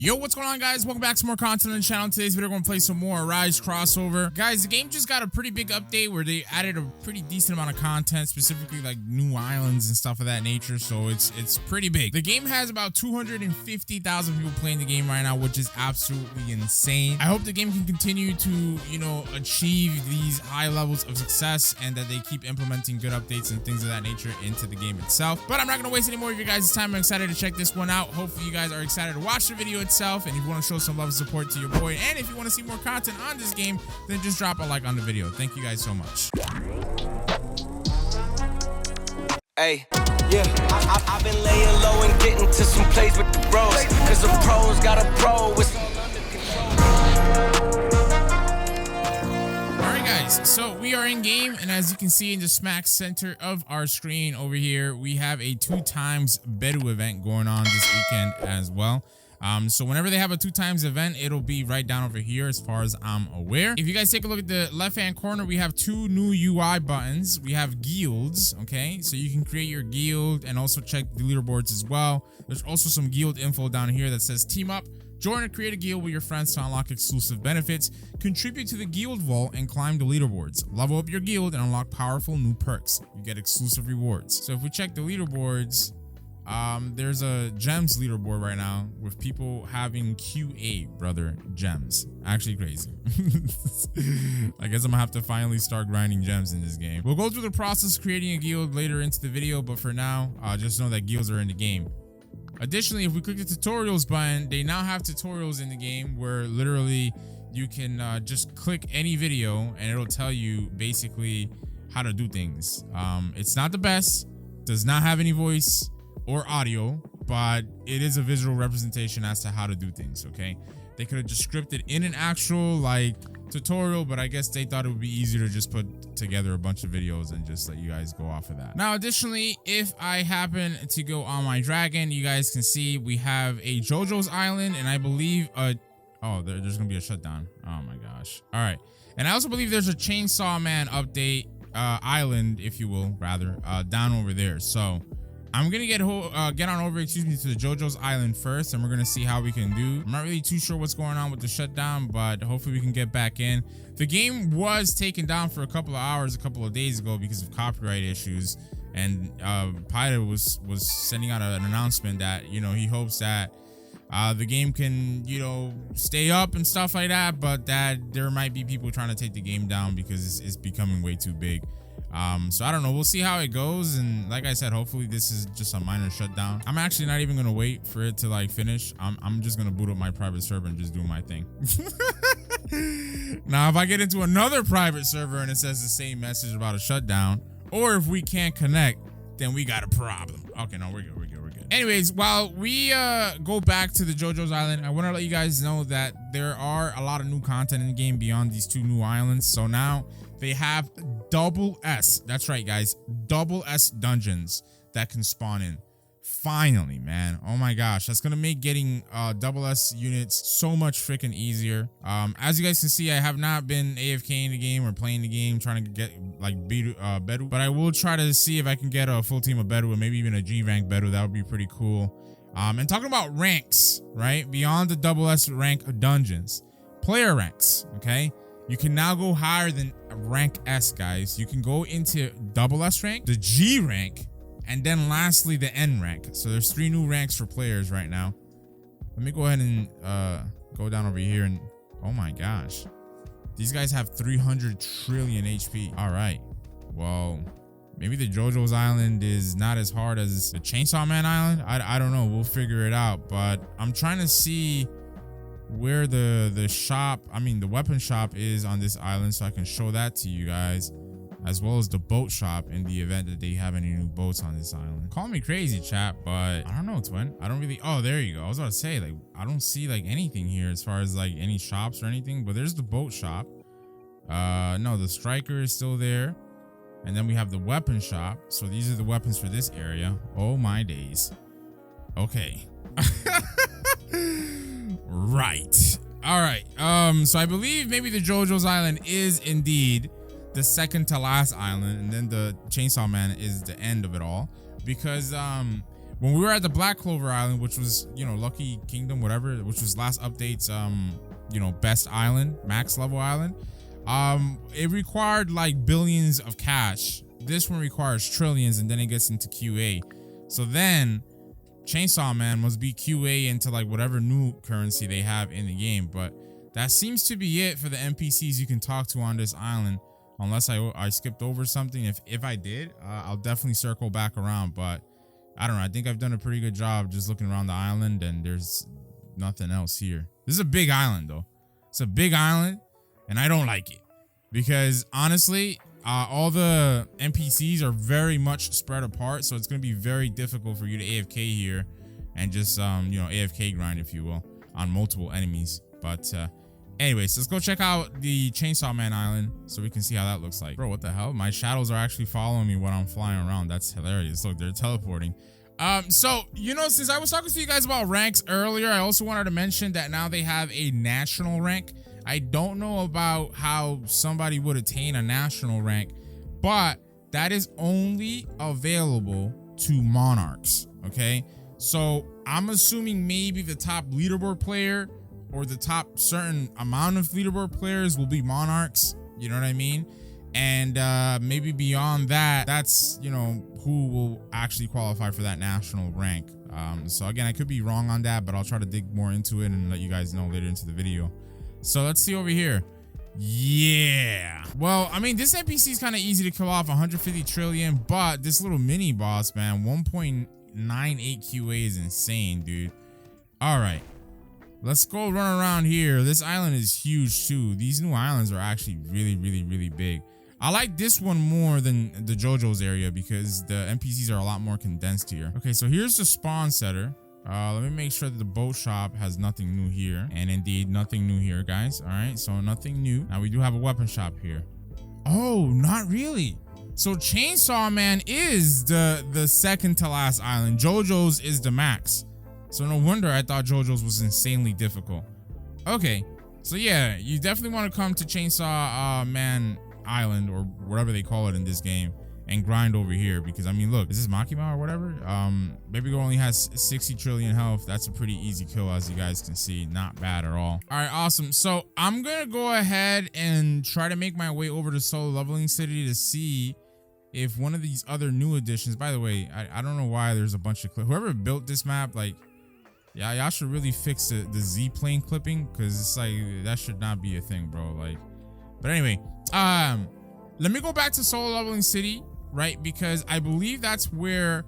Yo, what's going on, guys? Welcome back to more content on the channel. Today's video, we're going to play some more Rise crossover. Guys, the game just got a pretty big update where they added a pretty decent amount of content, specifically like new islands and stuff of that nature. So it's pretty big. The game has about 250,000 people playing the game right now, which is absolutely insane. I hope the game can continue to, you know, achieve these high levels of success and that they keep implementing good updates and things of that nature into the game itself. But I'm not going to waste any more of your guys' time. I'm excited to check this one out. Hopefully you guys are excited to watch the video itself, and if you want to show some love and support to your boy, and if you want to see more content on this game, then just drop a like on the video. Thank you guys so much. Hey, yeah, I've been laying low and getting to some plays with the bros, cause the pros got a pro with all under control. Alright guys, so we are in game, and as you can see in the smack center of our screen over here, we have a 2x Beru event going on this weekend as well. So whenever they have a 2x event, it'll be right down over here as far as I'm aware. If you guys take a look at the left-hand corner, we have two new UI buttons. We have guilds, okay? So you can create your guild and also check the leaderboards as well. There's also some guild info down here that says team up, join or create a guild with your friends to unlock exclusive benefits, contribute to the guild vault and climb the leaderboards, level up your guild and unlock powerful new perks. You get exclusive rewards. So if we check the leaderboards, there's a gems leaderboard right now with people having QA, brother, gems. Actually crazy. I guess I'm gonna have to finally start grinding gems in this game. We'll go through the process of creating a guild later into the video, but for now, just know that guilds are in the game. Additionally, if we click the tutorials button, they now have tutorials in the game where literally you can just click any video and it'll tell you basically how to do things. It's not the best, does not have any voice or audio, but it is a visual representation as to how to do things. Okay, they could have just scripted in an actual like tutorial, but I guess they thought it would be easier to just put together a bunch of videos and just let you guys go off of that. Now additionally, if I happen to go on my dragon, you guys can see we have a JoJo's island, and I believe there's gonna be a shutdown. Oh my gosh. All right, and I also believe there's a Chainsaw Man update island, if you will, rather, down over there. So I'm gonna get on over, to the JoJo's island first, and we're gonna see how we can do. I'm not really too sure what's going on with the shutdown, but hopefully we can get back in. The game was taken down for a couple of hours a couple of days ago because of copyright issues, and Pyda was sending out an announcement that, you know, he hopes that the game can, you know, stay up and stuff like that, but that there might be people trying to take the game down because it's becoming way too big. So I don't know, we'll see how it goes, and like I said, hopefully this is just a minor shutdown. I'm actually not even gonna wait for it to like finish. I'm just gonna boot up my private server and just do my thing. Now if I get into another private server and it says the same message about a shutdown, or if we can't connect, then we got a problem. Okay, no, we're good. Anyways, while we go back to the JoJo's island, I want to let you guys know that there are a lot of new content in the game beyond these two new islands. So now they have double S. That's right, guys. Double S dungeons that can spawn in. Finally, man. Oh my gosh. That's going to make getting double S units so much freaking easier. As you guys can see, I have not been AFK in the game or playing the game trying to get like Beru, but I will try to see if I can get a full team of Beru and maybe even a G rank Beru. That would be pretty cool. And talking about ranks, right? Beyond the double S rank dungeons, player ranks, okay? You can now go higher than rank S, guys. You can go into double S rank, the G rank, and then lastly the N rank. So there's 3 new ranks for players right now. Let me go ahead and go down over here, and oh my gosh, these guys have 300 trillion HP. All right, well, maybe the JoJo's island is not as hard as the Chainsaw Man island. I don't know, we'll figure it out. But I'm trying to see where the shop, I mean the weapon shop, is on this island, so I can show that to you guys, as well as the boat shop in the event that they have any new boats on this island. Call me crazy, chat, but I don't know, Twin. I don't really, oh, there you go. I was about to say, like, I don't see like anything here as far as like any shops or anything, but there's the boat shop. No, the striker is still there. And then we have the weapon shop. So these are the weapons for this area. Oh my days. Okay. Right. All right. So I believe maybe the JoJo's island is indeed the second to last island, and then the Chainsaw Man is the end of it all, because when we were at the Black Clover Island, which was, you know, Lucky Kingdom, whatever, which was last update's, you know, best island, max level island, it required like billions of cash. This one requires trillions, and then it gets into QA. So then Chainsaw Man must be QA into like whatever new currency they have in the game. But that seems to be it for the NPCs you can talk to on this island, unless I skipped over something. If I did, I'll definitely circle back around. But I don't know. I think I've done a pretty good job just looking around the island, and there's nothing else here. This is a big island though. It's a big island, and I don't like it because honestly, all the NPCs are very much spread apart, so it's going to be very difficult for you to AFK here and just you know, AFK grind, if you will, on multiple enemies. But anyways, let's go check out the Chainsaw Man Island so we can see how that looks like. Bro, what the hell? My shadows are actually following me when I'm flying around. That's hilarious. Look, they're teleporting. So, you know, since I was talking to you guys about ranks earlier, I also wanted to mention that now they have a national rank. I don't know about how somebody would attain a national rank, but that is only available to monarchs, okay? So I'm assuming maybe the top leaderboard player or the top certain amount of leaderboard players will be monarchs, you know what I mean? And maybe beyond that, that's, you know, who will actually qualify for that national rank. So again, I could be wrong on that, but I'll try to dig more into it and let you guys know later into the video. So let's see over here. Yeah. Well, I mean, this NPC is kind of easy to kill off, 150 trillion, but this little mini boss, man, 1.98 QA is insane, dude. All right. Let's go run around here. This island is huge too. These new islands are actually really, really, really big. I like this one more than the JoJo's area because the NPCs are a lot more condensed here. Okay, so here's the spawn setter. Let me make sure that the boat shop has nothing new here. And indeed, nothing new here, guys. All right, so nothing new. Now we do have a weapon shop here. Oh, not really. So Chainsaw Man is the second to last island. JoJo's is the max. So no wonder I thought JoJo's was insanely difficult. Okay, so yeah, you definitely want to come to Chainsaw Man Island or whatever they call it in this game and grind over here because I mean, look, is this Makima or whatever? Baby Girl only has 60 trillion health. That's a pretty easy kill, as you guys can see. Not bad at all. All right, awesome. So I'm gonna go ahead and try to make my way over to Solo Leveling City to see if one of these other new additions. By the way, I don't know why there's a bunch of whoever built this map, like, yeah, y'all should really fix the Z-plane clipping because it's like that should not be a thing, bro. Like, but anyway, let me go back to Solo Leveling City, right? Because I believe that's where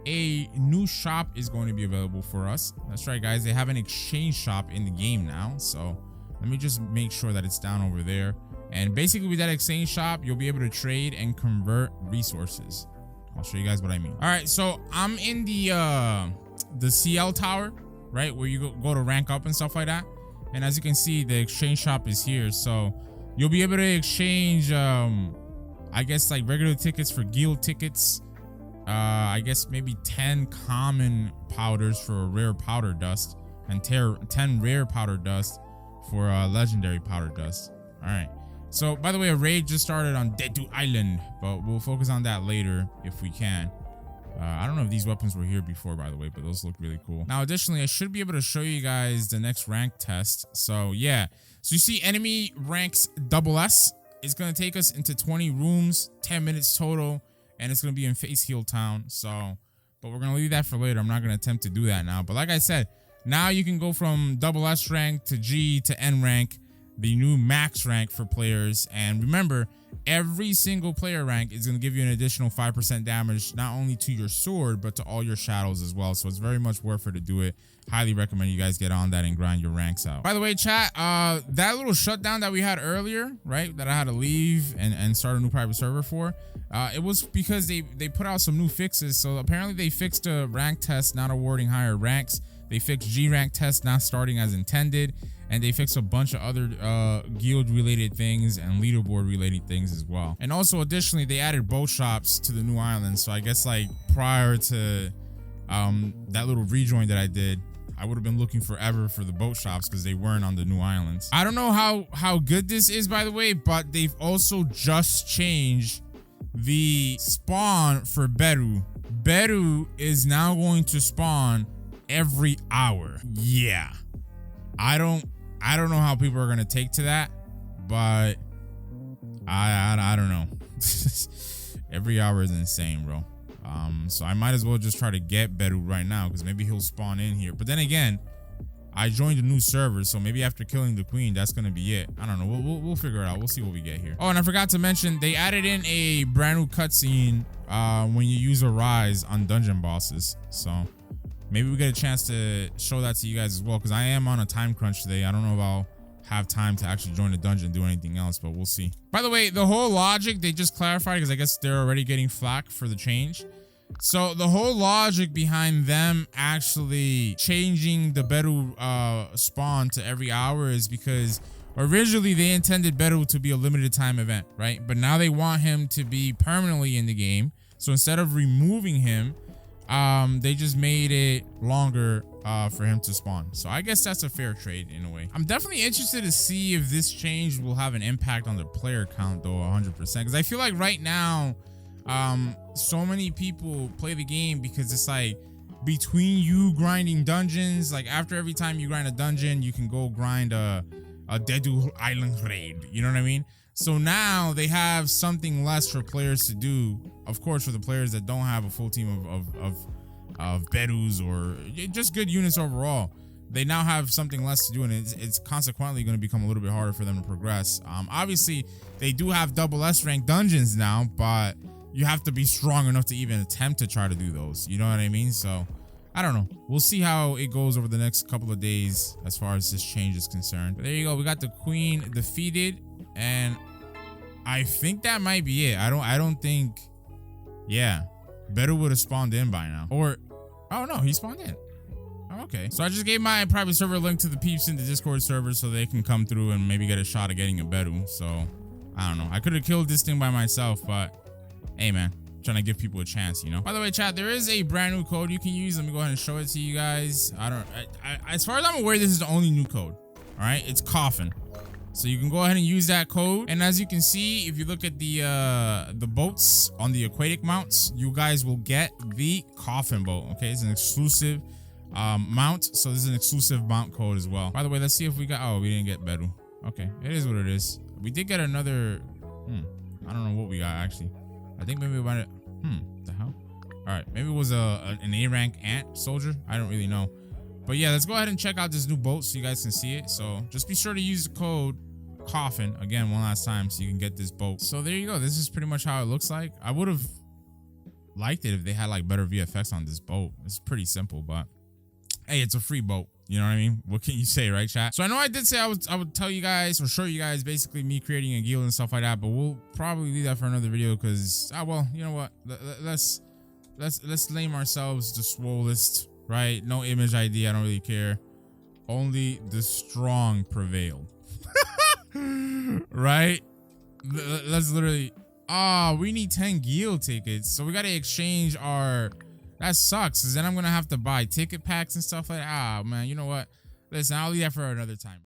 a new shop is going to be available for us. That's right, guys. They have an exchange shop in the game now. So let me just make sure that it's down over there. And basically with that exchange shop, you'll be able to trade and convert resources. I'll show you guys what I mean. All right, so I'm in the CL tower, right? Where you go to rank up and stuff like that. And as you can see, the exchange shop is here. So you'll be able to exchange, I guess, like regular tickets for guild tickets. I guess maybe 10 common powders for a rare powder dust and 10 rare powder dust for a legendary powder dust. All right. So, by the way, a raid just started on Dedu Island, but we'll focus on that later if we can. I don't know if these weapons were here before, by the way, but those look really cool. Now, additionally, I should be able to show you guys the next rank test. So, yeah. So, you see enemy ranks SS. It's going to take us into 20 rooms, 10 minutes total, and it's going to be in Face Heal Town. So, but we're going to leave that for later. I'm not going to attempt to do that now. But like I said, now you can go from SS rank to G to N rank, the new max rank for players. And remember, every single player rank is going to give you an additional 5% damage, not only to your sword, but to all your shadows as well. So it's very much worth it to do it. Highly recommend you guys get on that and grind your ranks out. By the way, chat, that little shutdown that we had earlier, right, that I had to leave and start a new private server for, it was because they put out some new fixes. So apparently they fixed a rank test not awarding higher ranks. They fixed G rank tests not starting as intended. And they fixed a bunch of other guild related things and leaderboard related things as well. And also additionally, they added boat shops to the new island. So I guess like prior to that little rejoin that I did, I would have been looking forever for the boat shops because they weren't on the new islands. I don't know how good this is, by the way, but they've also just changed the spawn for Beru. Beru is now going to spawn every hour. Yeah. I don't know how people are gonna take to that, but I don't know. Every hour is insane, bro. So I might as well just try to get Beru right now because maybe he'll spawn in here. But then again, I joined a new server, so maybe after killing the queen, that's gonna be it. I don't know. We'll figure it out. We'll see what we get here. Oh, and I forgot to mention, they added in a brand new cutscene when you use a rise on dungeon bosses. So maybe we get a chance to show that to you guys as well, because I am on a time crunch today. I don't know if I'll have time to actually join the dungeon and do anything else, but we'll see. By the way, the whole logic they just clarified, because I guess they're already getting flack for the change. So the whole logic behind them actually changing the Beru spawn to every hour is because originally they intended Beru to be a limited time event, right? But now they want him to be permanently in the game. So instead of removing him, they just made it longer for him to spawn. So I guess that's a fair trade in a way. I'm definitely interested to see if this change will have an impact on the player count though, 100%. Because I feel like right now, so many people play the game because it's like between you grinding dungeons, like after every time you grind a dungeon, you can go grind a Dedu Island raid. You know what I mean? So now they have something less for players to do. Of course, for the players that don't have a full team of Berus or just good units overall, they now have something less to do, and it's consequently going to become a little bit harder for them to progress. Obviously, they do have double S rank dungeons now, but you have to be strong enough to even attempt to try to do those. You know what I mean? So I don't know. We'll see how it goes over the next couple of days as far as this change is concerned. But there you go. We got the queen defeated, and I think that might be it. I don't think, yeah, Beru would have spawned in by now. Or, oh no, he spawned in. Oh, okay. So I just gave my private server link to the peeps in the Discord server so they can come through and maybe get a shot at getting a Beru. So I don't know. I could have killed this thing by myself, but hey man, trying to give people a chance, you know. By the way, chat, there is a brand new code you can use. Let me go ahead and show it to you guys. As far as I'm aware, this is the only new code. All right, it's coffin. So you can go ahead and use that code. And as you can see, if you look at the boats on the aquatic mounts, you guys will get the coffin boat. Okay, it's an exclusive mount. So this is an exclusive mount code as well. By the way, let's see if we got, oh, we didn't get Beru. Okay, it is what it is. We did get another, I don't know what we got actually. I think maybe we might, the hell? All right, maybe it was an A rank ant soldier. I don't really know. But yeah, let's go ahead and check out this new boat so you guys can see it. So just be sure to use the code coffin again one last time so you can get this boat. So there you go. This is pretty much how it looks like. I would have liked it if they had like better VFX on this boat. It's pretty simple, but hey, it's a free boat. You know what I mean? What can you say, right, chat? So I know I did say I would tell you guys or show you guys basically me creating a guild and stuff like that, but we'll probably leave that for another video because well, you know what? Let's name ourselves the swollest, right? No image ID. I don't really care. Only the strong prevail. Right? Let's literally. We need 10 guild tickets, so we gotta exchange our. That sucks, because then I'm gonna have to buy ticket packs and stuff like that. Man, you know what? Listen, I'll leave that for another time.